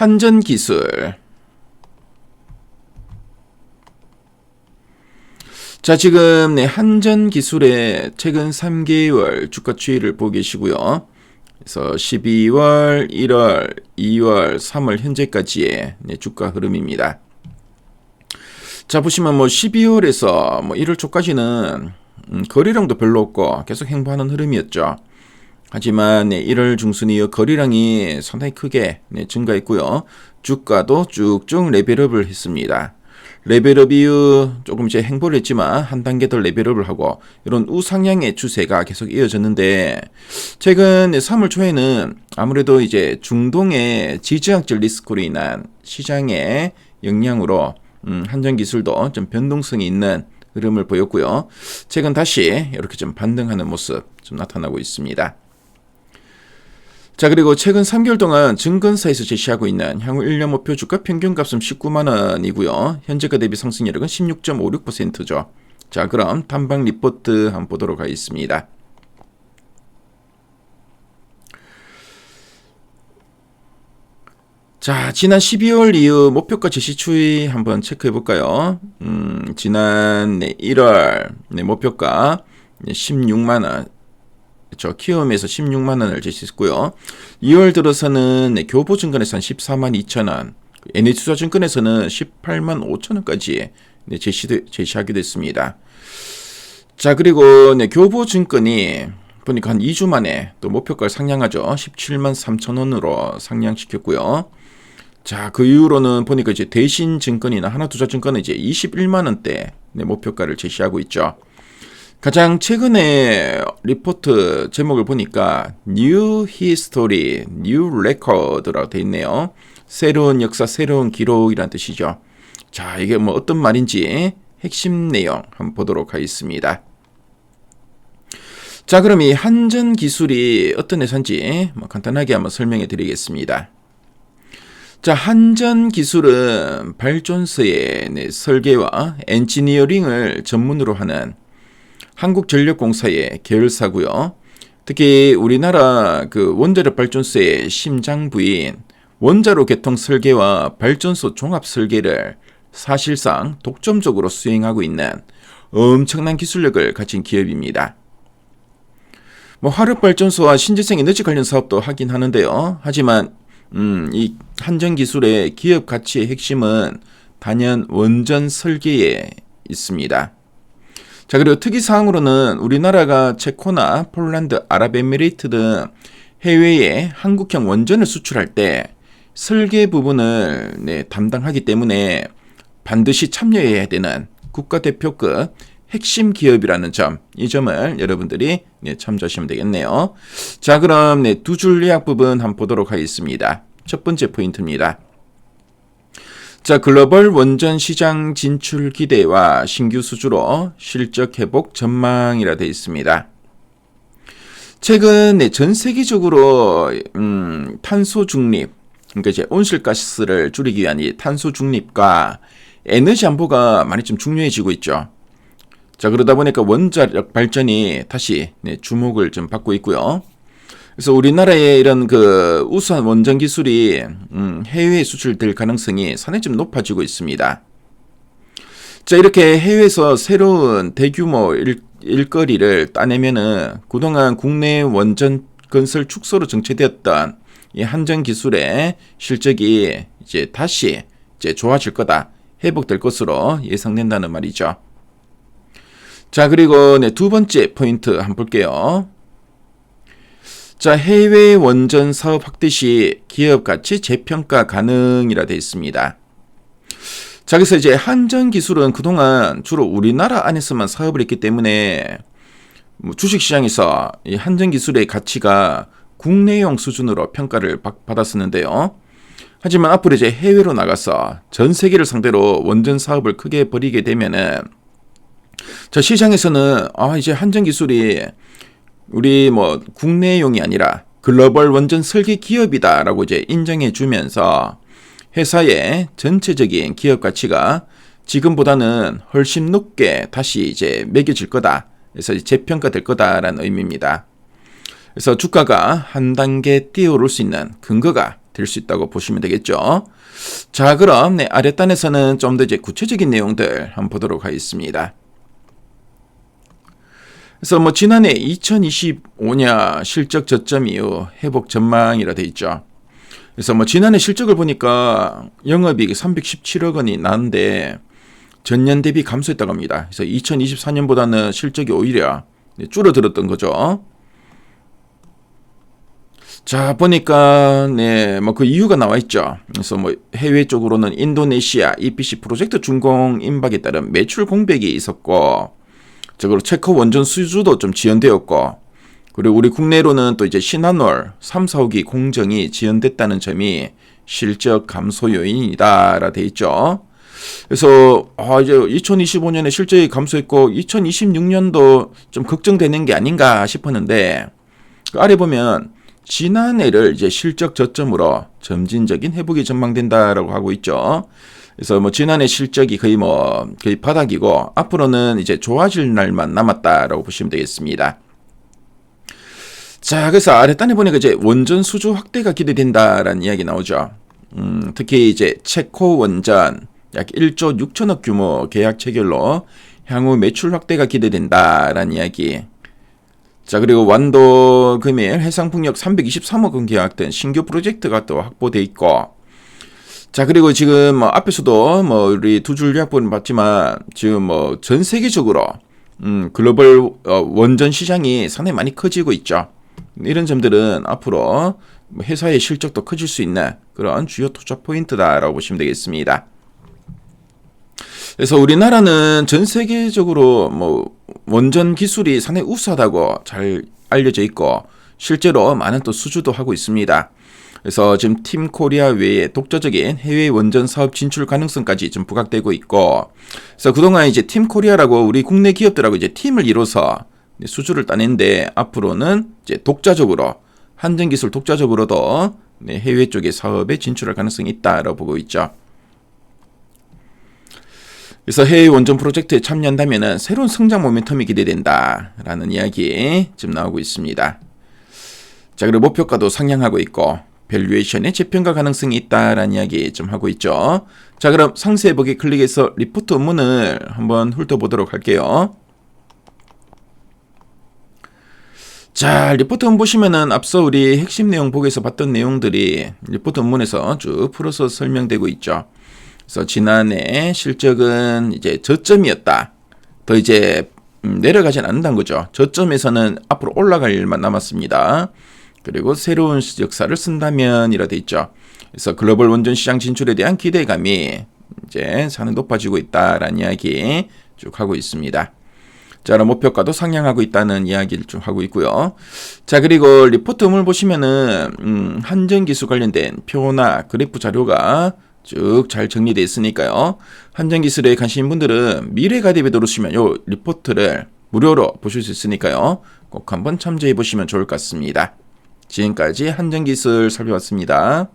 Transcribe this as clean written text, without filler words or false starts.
한전기술. 자, 지금 한전기술의 최근 3개월 주가 추이를 보고 계시고요. 그래서 12월, 1월, 2월, 3월 현재까지의 주가 흐름입니다. 자, 보시면 12월에서 1월 초까지는 거래량도 별로 없고 계속 횡보하는 흐름이었죠. 하지만 1월 중순 이후 거래량이 상당히 크게 증가했고요. 주가도 쭉쭉 레벨업을 했습니다. 레벨업 이후 조금 이제 횡보를 했지만 한 단계 더 레벨업을 하고 이런 우상향의 추세가 계속 이어졌는데, 최근 3월 초에는 아무래도 이제 중동의 지정학적 리스크로 인한 시장의 영향으로 한전기술도 좀 변동성이 있는 흐름을 보였고요. 최근 다시 이렇게 좀 반등하는 모습 좀 나타나고 있습니다. 자, 그리고 최근 3개월 동안 증권사에서 제시하고 있는 향후 1년 목표 주가 평균값은 19만원이고요. 현재가 대비 상승률은 16.56%죠. 자, 그럼 단방 리포트 한번 보도록 하겠습니다. 자, 지난 12월 이후 목표가 제시 추이 한번 체크해 볼까요? 지난 1월 목표가 16만원. 그렇죠. 키움에서 16만원을 제시했고요. 2월 들어서는 교보증권에서 한 14만 2천원, NH투자증권에서는 18만 5천원까지 제시하게 됐습니다. 자, 그리고 교보증권이 보니까 한 2주 만에 또 목표가를 상향하죠. 17만 3천원으로 상향시켰고요. 자, 그 이후로는 보니까 이제 대신증권이나 하나투자증권은 이제 21만원대 목표가를 제시하고 있죠. 가장 최근에 리포트 제목을 보니까 New History, New Record라고 되어 있네요. 새로운 역사, 새로운 기록이란 뜻이죠. 자, 이게 어떤 말인지 핵심 내용 한번 보도록 하겠습니다. 자, 그럼 이 한전기술이 어떤 회사인지 간단하게 한번 설명해 드리겠습니다. 자, 한전기술은 발전소의 설계와 엔지니어링을 전문으로 하는 한국전력공사의 계열사고요. 특히 우리나라 그 원자력 발전소의 심장부인 원자로 개통 설계와 발전소 종합 설계를 사실상 독점적으로 수행하고 있는 엄청난 기술력을 가진 기업입니다. 화력발전소와 신재생 에너지 관련 사업도 하긴 하는데요. 하지만 이 한전기술의 기업 가치의 핵심은 단연 원전 설계에 있습니다. 자, 그리고 특이사항으로는 우리나라가 체코나 폴란드, 아랍에미레이트 등 해외에 한국형 원전을 수출할 때 설계 부분을 담당하기 때문에 반드시 참여해야 되는 국가대표급 핵심 기업이라는 점, 이 점을 여러분들이 참조하시면 되겠네요. 자, 그럼 두 줄 요약 부분 한번 보도록 하겠습니다. 첫 번째 포인트입니다. 자, 글로벌 원전 시장 진출 기대와 신규 수주로 실적 회복 전망이라 되어 있습니다. 최근 전 세계적으로 탄소 중립, 그러니까 이제 온실가스를 줄이기 위한 이 탄소 중립과 에너지 안보가 많이 좀 중요해지고 있죠. 자, 그러다 보니까 원자력 발전이 다시 주목을 좀 받고 있고요. 그래서 우리나라의 이런 그 우수한 원전 기술이 해외에 수출될 가능성이 상당히 좀 높아지고 있습니다. 자, 이렇게 해외에서 새로운 대규모 일거리를 따내면은 그동안 국내 원전 건설 축소로 정체되었던 이 한전 기술의 실적이 이제 다시 좋아질 거다, 회복될 것으로 예상된다는 말이죠. 자, 그리고 두 번째 포인트 한번 볼게요. 자, 해외 원전 사업 확대 시 기업 가치 재평가 가능이라 되어 있습니다. 자, 그래서 이제 한전 기술은 그동안 주로 우리나라 안에서만 사업을 했기 때문에 주식시장에서 이 한전 기술의 가치가 국내용 수준으로 평가를 받았었는데요. 하지만 앞으로 이제 해외로 나가서 전 세계를 상대로 원전 사업을 크게 벌이게 되면은, 자, 시장에서는 이제 한전 기술이 우리 국내용이 아니라 글로벌 원전 설계 기업이다라고 이제 인정해 주면서 회사의 전체적인 기업 가치가 지금보다는 훨씬 높게 다시 이제 매겨질 거다. 그래서 재평가될 거다라는 의미입니다. 그래서 주가가 한 단계 뛰어오를 수 있는 근거가 될 수 있다고 보시면 되겠죠. 자, 그럼 아랫단에서는 좀 더 이제 구체적인 내용들 한번 보도록 하겠습니다. 그래서 지난해 2025년 실적 저점 이후 회복 전망이라 돼 있죠. 그래서 지난해 실적을 보니까 영업이익이 317억 원이 나는데 전년 대비 감소했다고 합니다. 그래서 2024년보다는 실적이 오히려 줄어들었던 거죠. 자, 보니까 그 이유가 나와 있죠. 그래서 해외 쪽으로는 인도네시아 EPC 프로젝트 준공 임박에 따른 매출 공백이 있었고, 적으로 체코 원전 수주도 좀 지연되었고, 그리고 우리 국내로는 또 이제 신한월 3, 4호기 공정이 지연됐다는 점이 실적 감소 요인이다라 돼 있죠. 그래서 이제 2025년에 실적이 감소했고 2026년도 좀 걱정되는 게 아닌가 싶었는데, 그 아래 보면 지난해를 이제 실적 저점으로 점진적인 회복이 전망된다라고 하고 있죠. 그래서 지난해 실적이 거의 바닥이고 앞으로는 이제 좋아질 날만 남았다라고 보시면 되겠습니다. 자, 그래서 아랫단에 보니까 이제 원전 수주 확대가 기대된다라는 이야기 나오죠. 특히 이제 체코 원전 약 1조 6천억 규모 계약 체결로 향후 매출 확대가 기대된다라는 이야기. 자, 그리고 완도 금일 해상풍력 323억 원 계약된 신규 프로젝트가 또 확보돼 있고, 자, 그리고 지금 앞에서도 우리 두 줄 요약본을 봤지만 지금 전 세계적으로 글로벌 원전 시장이 상당히 많이 커지고 있죠. 이런 점들은 앞으로 회사의 실적도 커질 수 있는 그런 주요 투자 포인트다라고 보시면 되겠습니다. 그래서 우리나라는 전 세계적으로 원전 기술이 상당히 우수하다고 잘 알려져 있고 실제로 많은 또 수주도 하고 있습니다. 그래서 지금 팀 코리아 외에 독자적인 해외 원전 사업 진출 가능성까지 좀 부각되고 있고, 그래서 그동안 이제 팀 코리아라고 우리 국내 기업들하고 이제 팀을 이뤄서 수주를 따냈는데 앞으로는 이제 독자적으로 한전 기술 독자적으로도 해외 쪽의 사업에 진출할 가능성이 있다라고 보고 있죠. 그래서 해외 원전 프로젝트에 참여한다면 새로운 성장 모멘텀이 기대된다라는 이야기 지금 나오고 있습니다. 자, 그리고 목표가도 상향하고 있고 밸류에이션의 재평가 가능성이 있다라는 이야기 좀 하고 있죠. 자, 그럼 상세 보기 클릭해서 리포트 원문을 한번 훑어보도록 할게요. 자, 리포트 원문 보시면은 앞서 우리 핵심 내용 보기에서 봤던 내용들이 리포트 원문에서 쭉 풀어서 설명되고 있죠. 그래서 지난해 실적은 이제 저점이었다. 더 이제 내려가진 않는다는 거죠. 저점에서는 앞으로 올라갈 일만 남았습니다. 그리고 새로운 역사를 쓴다면 이라 돼 있죠. 그래서 글로벌 원전 시장 진출에 대한 기대감이 이제 상당히 높아지고 있다라는 이야기 쭉 하고 있습니다. 자, 그럼 목표가도 상향하고 있다는 이야기를 좀 하고 있고요. 자, 그리고 리포트 원문을 보시면은 한전기술 관련된 표나 그래프 자료가 쭉 잘 정리되어 있으니까요. 한전기술에 관심인 분들은 미래가디에 들어오시면 이 리포트를 무료로 보실 수 있으니까요. 꼭 한번 참조해 보시면 좋을 것 같습니다. 지금까지 한전기술 살펴봤습니다.